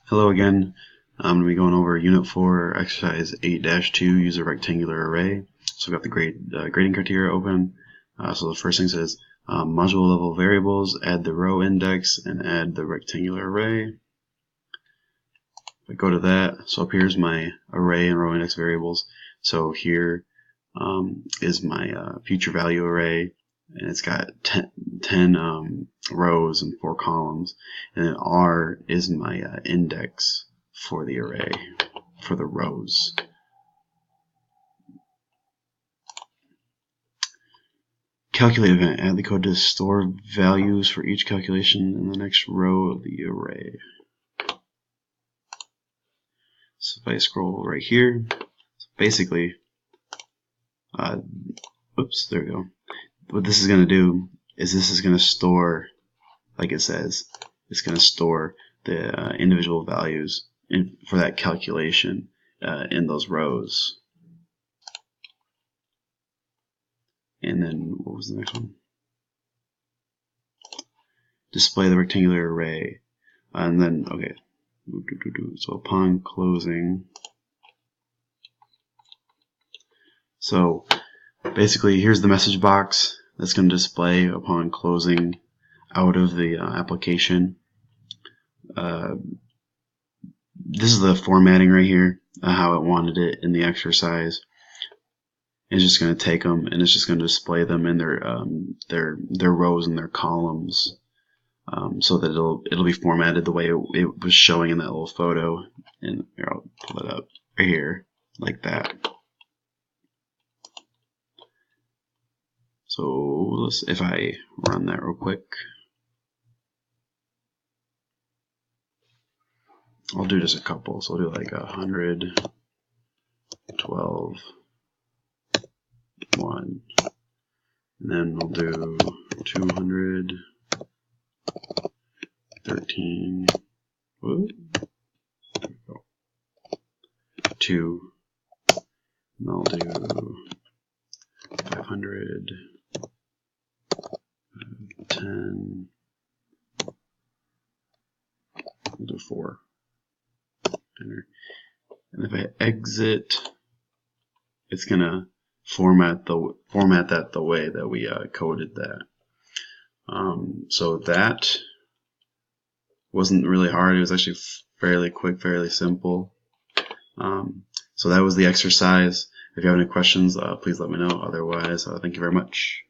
Hello again. I'm going to be going over Unit 4, Exercise 8-2, use a rectangular array. So we've got the grading criteria open. So the first thing says module level variables, add the row index, and add the rectangular array. If I go to that, so up here is my array and row index variables. So here is my future value array, and it's got 10 rows and 4 columns, and then R is my index for the array, for the rows. Calculate event, add the code to store values for each calculation in the next row of the array. So if I scroll right here, basically, oops, there we go. What this is going to do is this is going to store, like it says, it's going to store the individual values for that calculation in those rows. And then what was the next one? Display the rectangular array. And then, okay, so upon closing, so basically here's the message box that's going to display upon closing out of the application. This is the formatting right here, how it wanted it in the exercise. It's just going to take them and it's just going to display them in their rows and their columns, so that it'll be formatted the way it was showing in that little photo. And here, I'll pull it up right here, like that. So if I run that real quick, I'll do just a couple. So I'll do like 100, 12, 1, and then we'll do 200, 13, whoop, 2, and I'll do 500, 10, we'll do 4. Enter. And if I exit, it's gonna format that the way that we coded that. So that wasn't really hard. It was actually fairly quick, fairly simple. So that was the exercise. If you have any questions, please let me know. Otherwise, thank you very much.